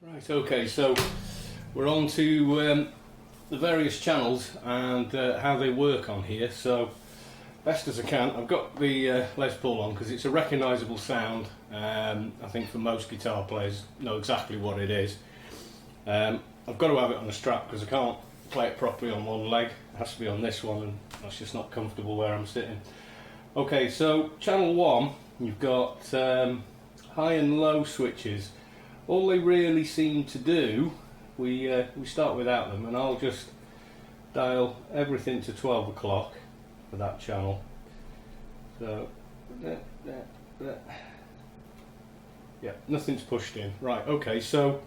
Right, okay, so we're on to the various channels and how they work on here. So, best as I can, I've got the Les Paul on because it's a recognisable sound. I think for most guitar players know exactly what it is. I've got to have it on a strap because I can't play it properly on one leg. It has to be on this one, and that's just not comfortable where I'm sitting. Okay, so channel 1, you've got high and low switches. All they really seem to do, we start without them, and I'll just dial everything to 12 o'clock for that channel. So, yeah, nothing's pushed in. Right, okay, so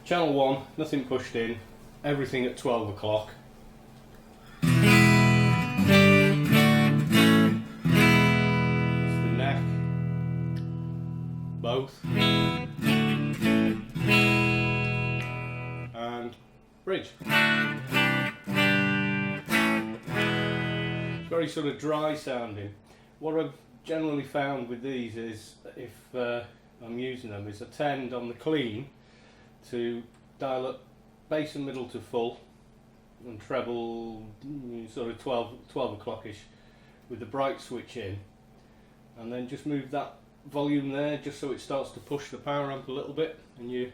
channel 1, nothing pushed in, everything at 12 o'clock. It's the neck, both. Bridge. It's very sort of dry sounding. What I've generally found with these is, if I'm using them, is I tend on the clean to dial up bass and middle to full and treble sort of 12 o'clock-ish with the bright switch in, and then just move that volume there just so it starts to push the power amp a little bit, and you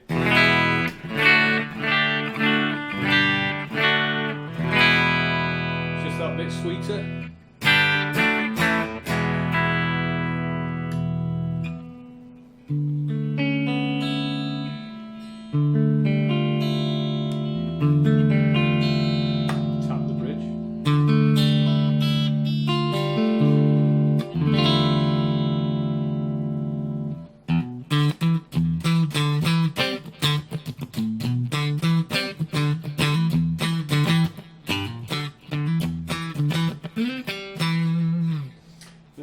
that bit sweeter. Tap the bridge.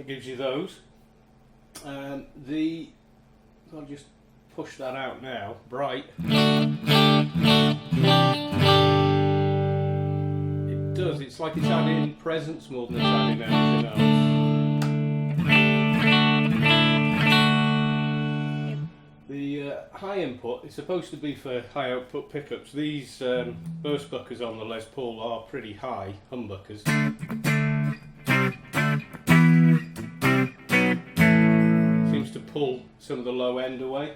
Gives you those. I'll just push that out now. Bright. It does. It's like it's adding presence more than it's adding anything else. The high input is supposed to be for high output pickups. These burst buckers on the Les Paul are pretty high humbuckers. To pull some of the low end away,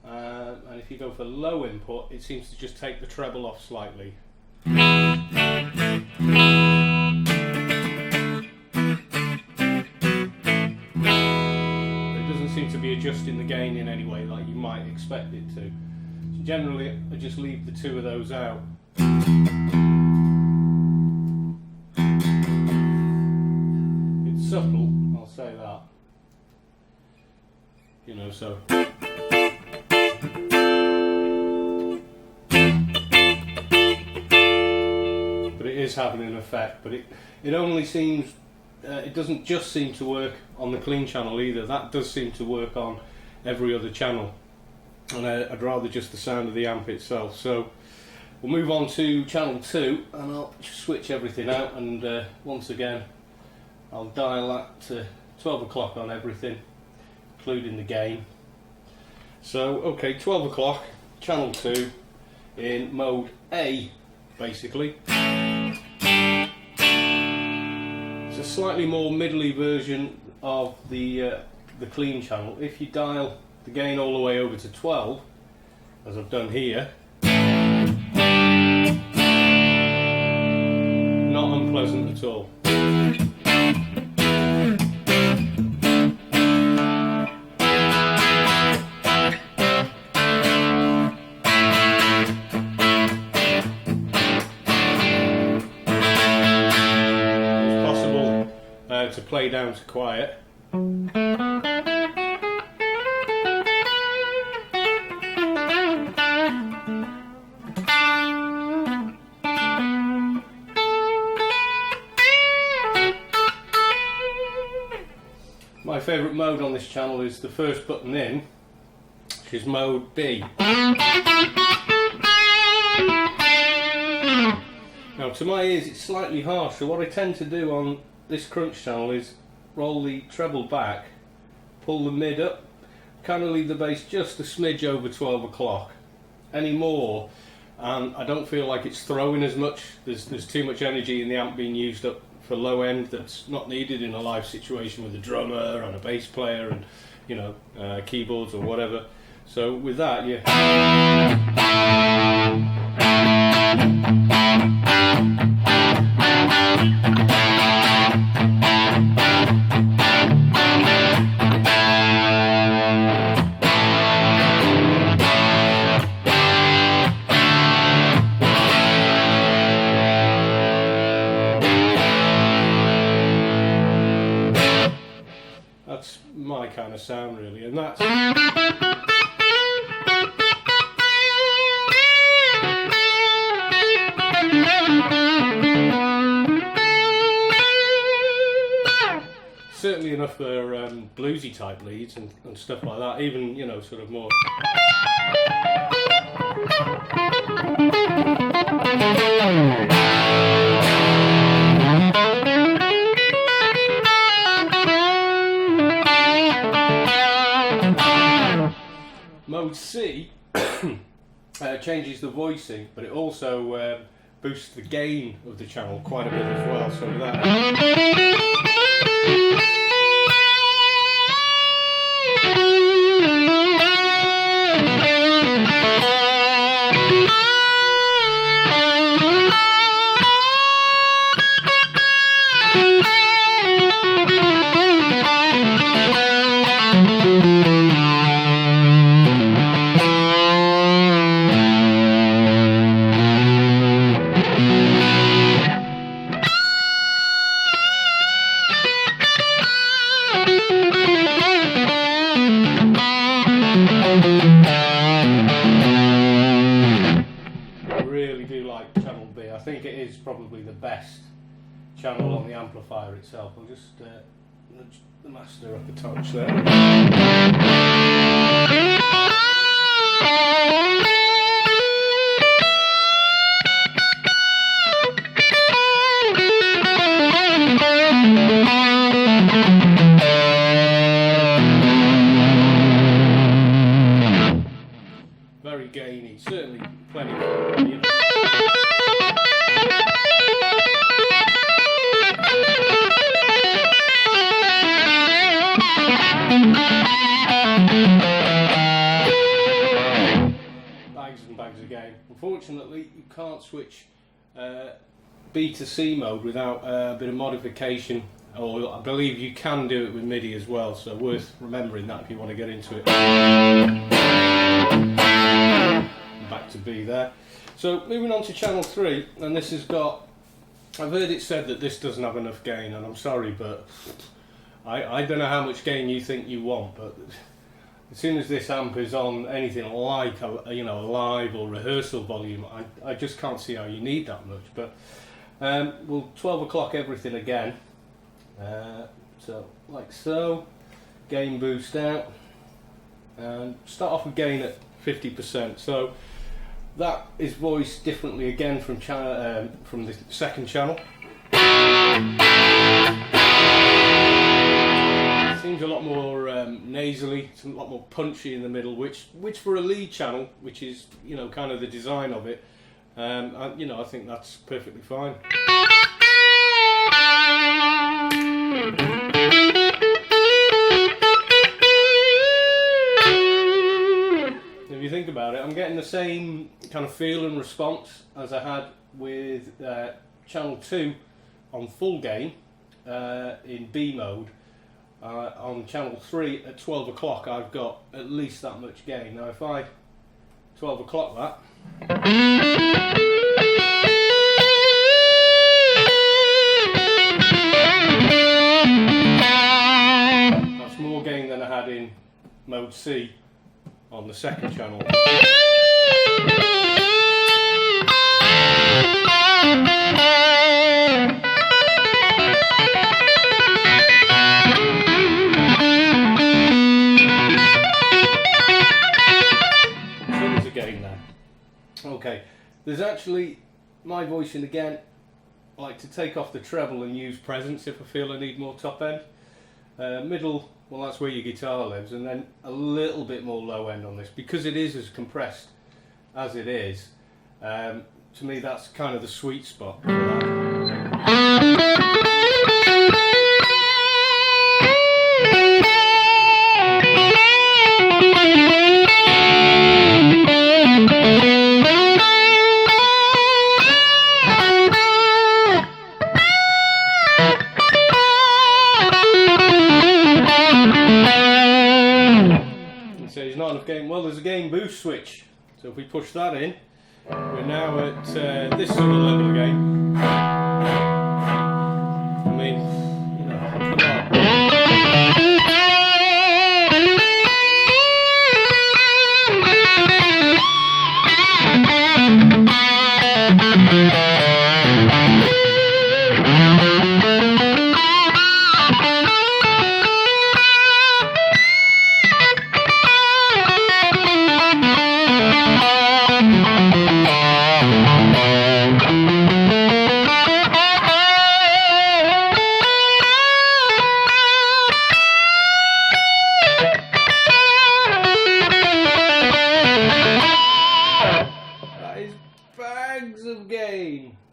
and if you go for low input, it seems to just take the treble off slightly. It doesn't seem to be adjusting the gain in any way like you might expect it to. So generally I just leave the two of those out. It's subtle, I'll say that. You know, so but it is having an effect. But it only seems it doesn't just seem to work on the clean channel either. That does seem to work on every other channel, and I'd rather just the sound of the amp itself. So we'll move on to channel 2, and I'll switch everything out, and once again I'll dial that to 12 o'clock on everything, including the gain. So okay, 12 o'clock, channel 2 in mode A basically. It's a slightly more middly version of the clean channel. If you dial the gain all the way over to 12, as I've done here, not unpleasant at all. To play down to quiet. My favourite mode on this channel is the first button in, which is mode B. Now to my ears it's slightly harsh, so what I tend to do on this crunch channel is roll the treble back, pull the mid up, kind of leave the bass just a smidge over 12 o'clock, anymore, and I don't feel like it's throwing as much. There's too much energy in the amp being used up for low end that's not needed in a live situation with a drummer and a bass player and, you know, keyboards or whatever. So with that, yeah. That's my kind of sound really, and that's certainly enough for bluesy type leads and stuff like that, even, you know, sort of more Mode C changes the voicing, but it also boosts the gain of the channel quite a bit as well. So with that, I think it is probably the best channel on the amplifier itself. I'll just nudge the master up a touch there. Very gainy, certainly plenty of, you know. Bags and bags again. Unfortunately, you can't switch B to C mode without a bit of modification, or I believe you can do it with MIDI as well, so worth remembering that if you want to get into it. Back to B there. So moving on to channel 3, and this has got, I've heard it said that this doesn't have enough gain, and I'm sorry, but I don't know how much gain you think you want, but as soon as this amp is on anything like a, you know, a live or rehearsal volume, I just can't see how you need that much. But we'll 12 o'clock everything again, so like so, gain boost out, and start off with gain at 50%. So that is voiced differently again from the second channel. Seems a lot more nasally, it's a lot more punchy in the middle, which for a lead channel, which is, you know, kind of the design of it, you know, I think that's perfectly fine. If you think about it, I'm getting the same kind of feel and response as I had with channel 2 on full gain in B mode. On channel 3 at 12 o'clock I've got at least that much gain. Now if I 12 o'clock that, that's more gain than I had in mode C on the second channel. Okay, there's actually my voicing again. I like to take off the treble and use presence if I feel I need more top end. Middle, well, that's where your guitar lives, and then a little bit more low end on this because it is as compressed as it is, to me that's kind of the sweet spot for that. Well, there's a gain boost switch, so if we push that in, we're now at this sort of level again. I mean, you know, come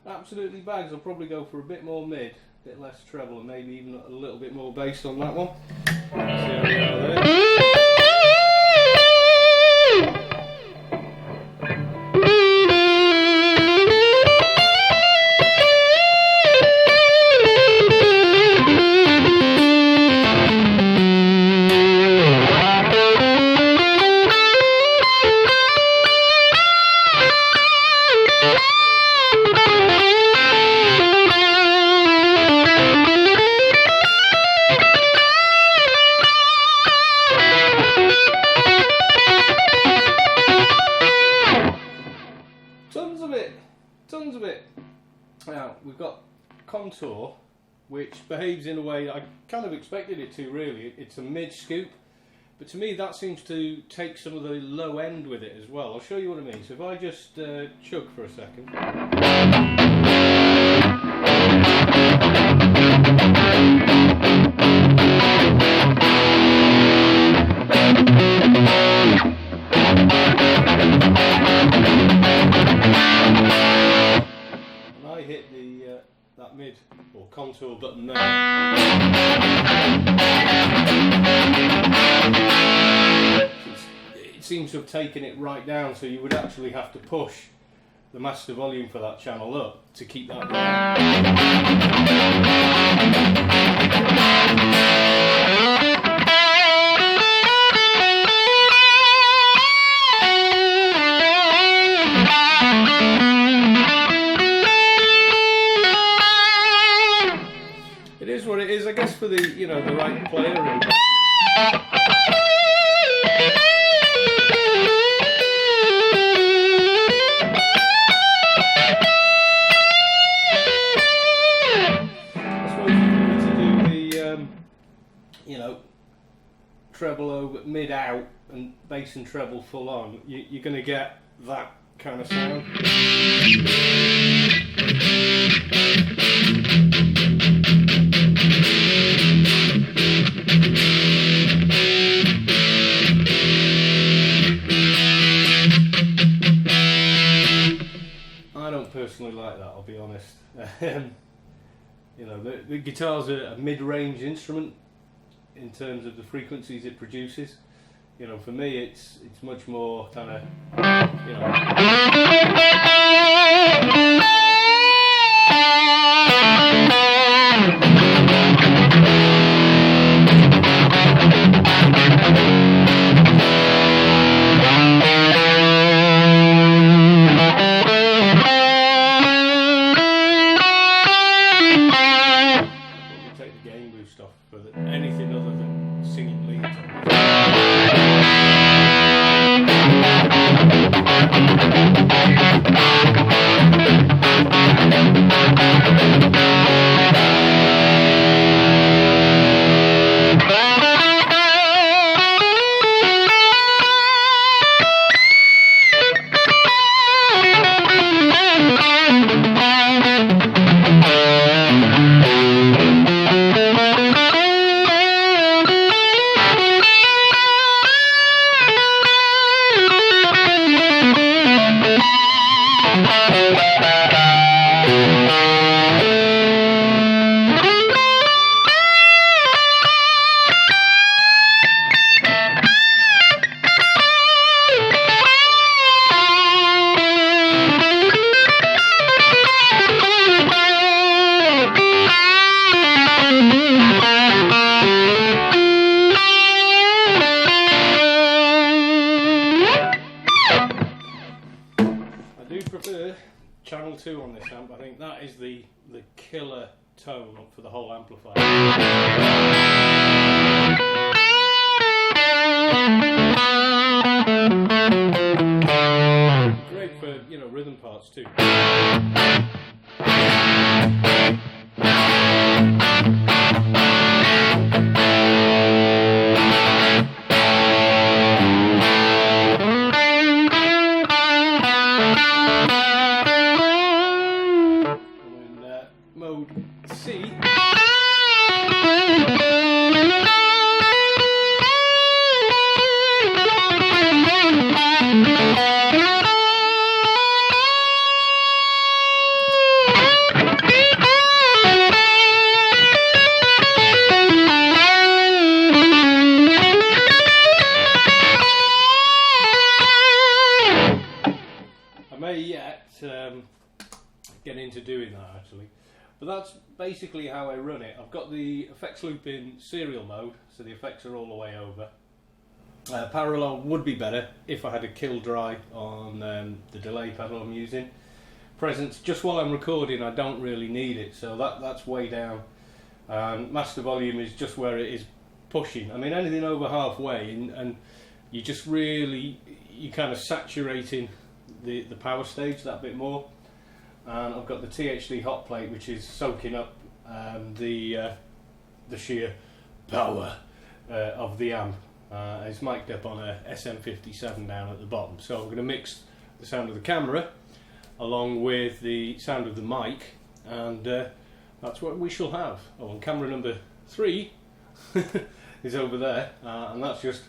absolutely bags. I'll probably go for a bit more mid, a bit less treble, and maybe even a little bit more bass on that one. So there we are there. Tons of it. Now we've got contour, which behaves in a way I kind of expected it to. Really, it's a mid scoop, but to me that seems to take some of the low end with it as well. I'll show you what I mean. So if I just chug for a second. Hit the that mid or contour button there. It seems to have taken it right down, so you would actually have to push the master volume for that channel up to keep that I guess for the, you know, the right player. And I suppose if you were to do the, you know, treble over, mid out, and bass and treble full on, you're going to get that kind of sound. Personally like that, I'll be honest. You know, the guitar's a mid-range instrument in terms of the frequencies it produces. You know, for me it's much more kind of, you know. Anything other than singing leads. prefer channel 2 on this amp. I think that is the killer tone for the whole amplifier. Great for, you know, rhythm parts too. Mode C. I may yet get into doing that actually. But that's basically how I run it. I've got the effects loop in serial mode, so the effects are all the way over. Parallel would be better if I had a kill dry on the delay pedal I'm using. Presence, just while I'm recording, I don't really need it, so that's way down. Master volume is just where it is pushing. I mean, anything over halfway, and you just really, you're kind of saturating the power stage that bit more. And I've got the THD-hotplate, which is soaking up the sheer power of the amp. It's mic'd up on a SM57 down at the bottom. So I'm going to mix the sound of the camera along with the sound of the mic, and that's what we shall have. Oh, and camera number 3 is over there, and that's just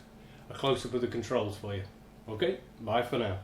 a close-up of the controls for you. Okay, bye for now.